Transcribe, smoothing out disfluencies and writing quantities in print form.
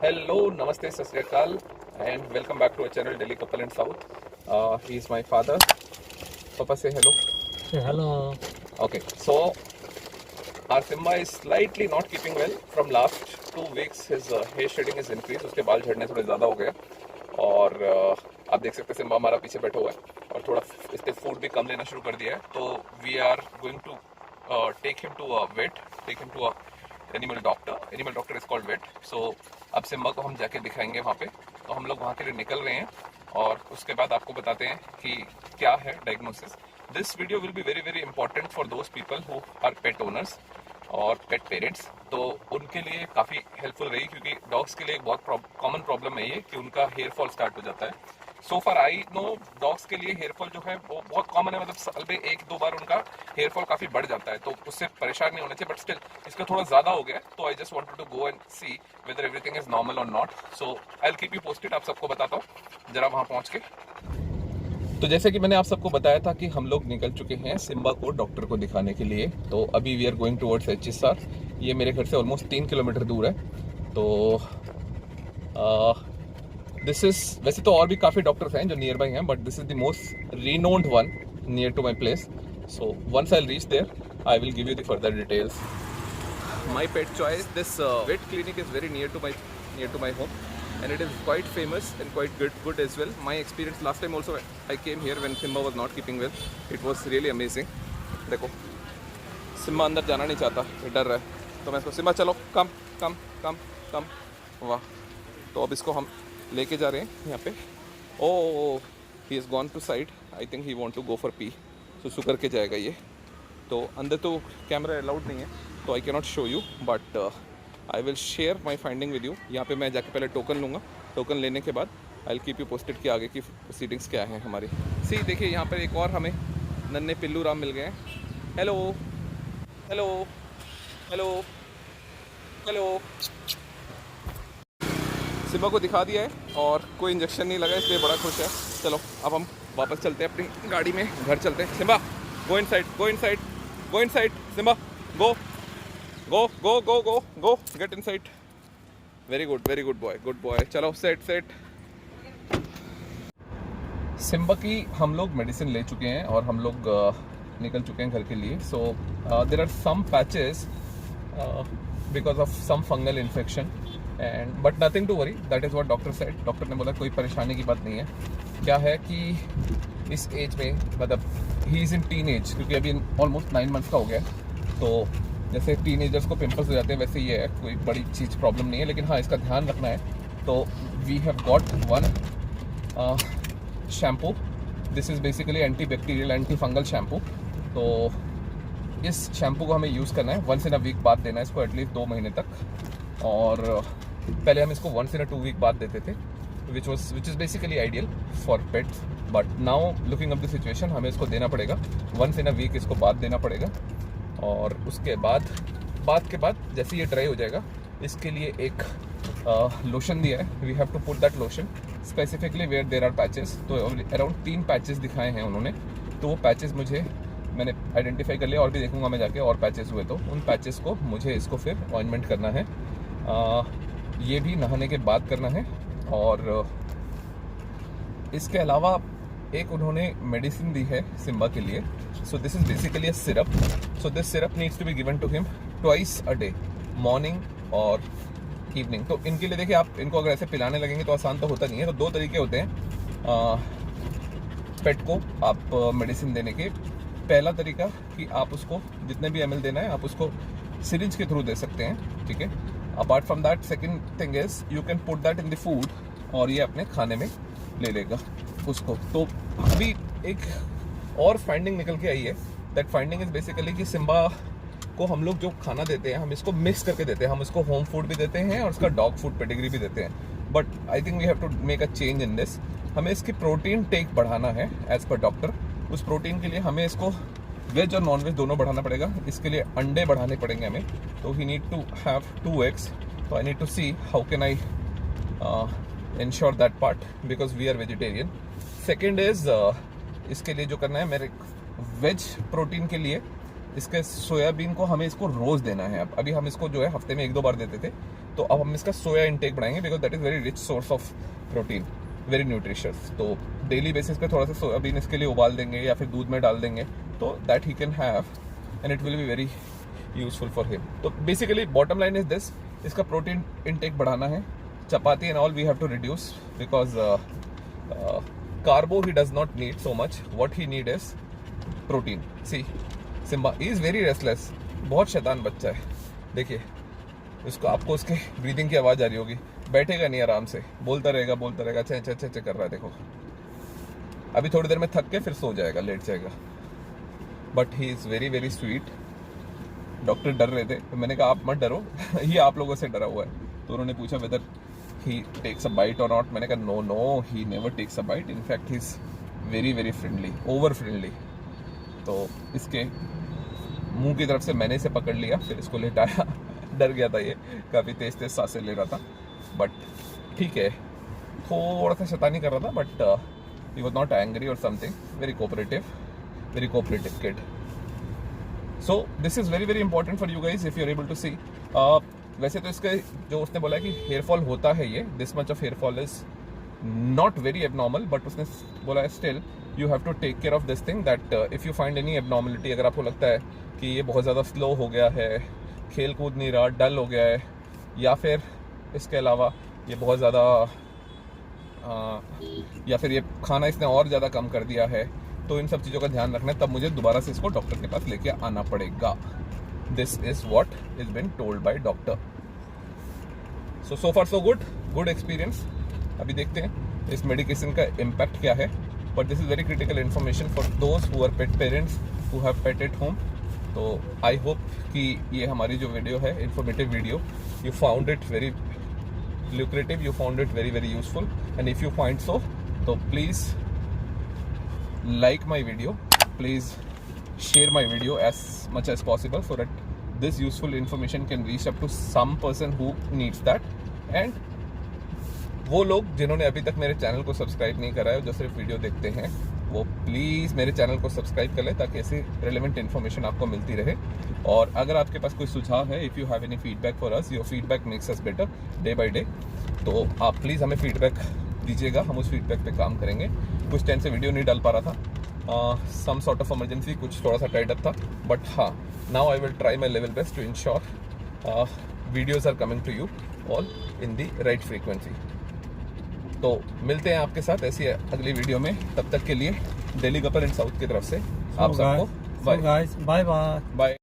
Hello, namaste, sat sri akal, and welcome back to our channel Delhi Couple and South. He is my father. Papa, say hello. Say hello. Okay, so our Simba is slightly not keeping well. From last 2 weeks, his hair shedding is increased. उसके बाल झड़ने थोड़े ज़्यादा हो गए और आप देख सकते हैं सिम्बा हमारा पीछे बैठा हुआ है और थोड़ा इसने फूड भी कम लेना शुरू कर दिया है. तो we are going to take him to a vet, take him to a animal doctor is called vet. So अब सिम्बा को हम जाके दिखाएंगे वहाँ पे. तो हम लोग वहाँ के लिए निकल रहे हैं और उसके बाद आपको बताते हैं कि क्या है diagnosis. This video will be very very important for those people who are pet owners और पेट पेरेंट्स. तो उनके लिए काफ़ी हेल्पफुल रही क्योंकि डॉग्स के लिए एक बहुत कॉमन प्रॉब्लम है ये कि उनका हेयर फॉल स्टार्ट हो जाता है. सो फार आई नो डॉग्स के लिए हेयर फॉल जो है वो बहुत कॉमन है. मतलब साल में 1-2 बार उनका हेयर फॉल काफी बढ़ जाता है तो उससे परेशान नहीं होना चाहिए. बट स्टिल इसका थोड़ा ज्यादा हो गया. तो I just wanted to go and see whether everything is normal or not. So I will keep you posted. आप सबको बताता हूँ जरा वहां पहुंच के. तो जैसे कि मैंने आप सबको बताया था कि हम लोग निकल चुके हैं सिम्बा को डॉक्टर को दिखाने के लिए. तो अभी we are going towards HSR. ये मेरे घर से ऑलमोस्ट 3 किलोमीटर दूर है. तो दिस इज वैसे तो और भी काफ़ी डॉक्टर्स हैं जो नियर बाई हैं but this is the most renowned one near to my place. So once I reach there I will give you the further details. My pet choice, this vet clinic is very near to my home and it is quite famous and quite good as well. My experience last time also I came here when Simba was not keeping well. It was really amazing. देखो Simba अंदर जाना नहीं चाहता, ये डर रहा है. तो मैं इसको सिम्बा चलो कम कम कम कम. वाह. तो अब इसको हम लेके जा रहे हैं यहाँ पे. Oh he is gone to side. I think he want to go for pee. सुसु करके जाएगा ये. तो अंदर तो कैमरा अलाउड नहीं है तो I cannot show you but I will share my finding with you. यहाँ पे मैं जाके पहले टोकन लूँगा. टोकन लेने के बाद आई विल कीप यू पोस्टेड कि आगे की प्रोसीडिंग्स क्या हैं हमारी. सी देखिए यहाँ पर एक और हमें नन्हे पिल्लू राम मिल गए हैं. Hello hello hello hello. Simba को दिखा दिया है और कोई इंजेक्शन नहीं लगा इसलिए बड़ा खुश है. चलो अब हम वापस चलते हैं अपनी गाड़ी में, घर चलते हैं. Simba go inside, go inside, go inside. Simba go go go go go go get inside. Very good boy, good boy. चलो सेट सेट. सिम्बा की हम लोग मेडिसिन ले चुके हैं और हम लोग निकल चुके हैं घर के लिए. So there are some patches because of some fungal infection and but nothing to worry. That is what doctor said. Doctor ने बोला कोई परेशानी की बात नहीं है. क्या है कि इस एज में मतलब he is in teen age क्योंकि अभी ऑलमोस्ट 9 मंथ्स का हो गया है. तो जैसे टीनेजर्स को पिंपल्स हो जाते हैं वैसे ये है, कोई बड़ी चीज़ प्रॉब्लम नहीं है. लेकिन हाँ इसका ध्यान रखना है. तो we have got one shampoo. This is basically anti bacterial anti fungal shampoo. तो इस शैम्पू को हमें यूज़ करना है. वंस इन अ वीक बाद देना है इसको एटलीस्ट 2 महीने तक. और पहले हम इसको 1 इन अ 2 वीक बाद देते थे which is basically ideal for pets. But now looking up the situation हमें इसको देना पड़ेगा 1 इन अ वीक. इसको बाद देना पड़ेगा और उसके बाद के बाद जैसे ये ड्राई हो जाएगा इसके लिए एक लोशन दिया है. We have to put that lotion specifically where there are patches. तो अराउंड 3 पैचेस दिखाए हैं उन्होंने. तो वो पैचेस मैंने आइडेंटिफाई कर लिया और भी देखूंगा मैं जाके और पैचेस हुए तो उन पैचेस को मुझे इसको फिर ऑइंटमेंट करना है. ये भी नहाने के बाद करना है. और इसके अलावा एक उन्होंने मेडिसिन दी है सिम्बा के लिए. So this is basically a syrup. So this syrup needs to be given to him twice a day, morning और इवनिंग. तो इनके लिए देखिए आप इनको अगर ऐसे पिलाने लगेंगे तो आसान तो होता नहीं है. तो 2 तरीके होते हैं पेट को आप मेडिसिन देने के. पहला तरीका कि आप उसको जितने भी ml देना है आप उसको सिरिंज के थ्रू दे सकते हैं. ठीक है. Apart from that second thing is you can put that in the food और ये अपने खाने में ले लेगा उसको. तो अभी एक और फाइंडिंग निकल के आई है. दैट फाइंडिंग इज बेसिकली कि सिम्बा को हम लोग जो खाना देते हैं हम इसको मिक्स करके देते हैं. हम इसको होम फूड भी देते हैं और उसका डॉग फूड पेडिग्री भी देते हैं. But I think we have to make a change in this. हमें इसकी प्रोटीन टेक बढ़ाना है एज पर डॉक्टर. उस प्रोटीन के लिए हमें इसको वेज और नॉन वेज दोनों बढ़ाना पड़ेगा. इसके लिए अंडे बढ़ाने पड़ेंगे हमें. तो he need to have 2 eggs. तो I need to see how can I ensure that part because we are vegetarian. Second is इसके लिए जो करना है मेरे वेज प्रोटीन के लिए इसके सोयाबीन को हमें इसको रोज़ देना है. अब अभी हम इसको जो है हफ्ते में 1-2 बार देते थे. तो अब हम इसका सोया इंटेक बढ़ाएंगे because that is very rich source of protein, very nutritious. तो डेली बेसिस पे थोड़ा सा सोयाबीन इसके लिए उबाल देंगे या फिर दूध में डाल देंगे तो that he can have and it will be very useful for him. तो basically bottom line is this, इसका प्रोटीन इंटेक बढ़ाना है। Chapati and all we have to reduce because carbo he does not need so much, what he need is protein. See Simba is very restless, बहुत शैतान बच्चा है। देखिए इसको, आपको उसके ब्रीदिंग की आवाज़ आ रही होगी, बैठेगा नहीं आराम से, बोलता रहेगा, चे चे चे चे कर रहा है। देखो अभी थोड़ी देर में थक के फिर सो जाएगा, लेट जाएगा, but he is very very sweet. Doctor डर रहे थे तो मैंने कहा आप मत डरो ये आप लोगों से डरा हुआ है। तो उन्होंने पूछा whether he takes a bite or not, मैंने कहा no he never takes a bite, in fact he is very very friendly, over friendly. तो इसके मुंह की तरफ से मैंने इसे पकड़ लिया, फिर इसको लेटाया डर गया था, ये काफ़ी तेज सांसें ले रहा था, बट ठीक है, थोड़ा सा शैतानी कर रहा था, but he was not angry or something, very cooperative kid. So this is very very important for you guys if you are able to see. वैसे तो इसके जो उसने बोला कि हेयर फॉल होता है, ये this much of hair fall is not very abnormal, but उसने बोला है still you have to take care of this thing that if you find any abnormality, अगर आपको लगता है कि ये बहुत ज़्यादा स्लो हो गया है, खेल कूद नहीं रहा, डल हो गया है, या फिर इसके अलावा ये बहुत ज़्यादा या फिर ये खाना इसने और ज़्यादा कम कर दिया है, तो इन सब चीज़ों का ध्यान रखना है, तब मुझे दोबारा से इसको डॉक्टर के पास लेके आना पड़ेगा। This is what is been told by doctor. So far so good experience. अभी देखते हैं इस मेडिकेशन का इम्पैक्ट क्या है, but this is very critical information for those who are pet parents who have pet at home. तो I hope कि ये हमारी जो वीडियो है, informative video, you found it very lucrative, you found it very very useful, and if you find so please like my video, please share my video as much as possible so that this useful information can reach up to some person who needs that। and वो लोग जिन्होंने अभी तक मेरे channel को subscribe नहीं करा है, जो सिर्फ वीडियो देखते हैं, वो प्लीज़ मेरे चैनल को सब्सक्राइब कर लें ताकि ऐसी रेलेवेंट इन्फॉर्मेशन आपको मिलती रहे। और अगर आपके पास कोई सुझाव है, if you have any feedback for us, your feedback makes us better day by day, तो आप प्लीज़ हमें फीडबैक दीजिएगा, हम उस फीडबैक पे काम करेंगे। कुछ टाइम से वीडियो नहीं डाल पा रहा था, सम सॉर्ट ऑफ इमरजेंसी, कुछ थोड़ा सा टाइड अप था, बट हाँ, now I will try my level best to ensure videos are coming to you all in the right frequency. तो मिलते हैं आपके साथ ऐसी अगली वीडियो में, तब तक के लिए दिल्ली कपल एंड साउथ की तरफ से आप सबको बाय बाय।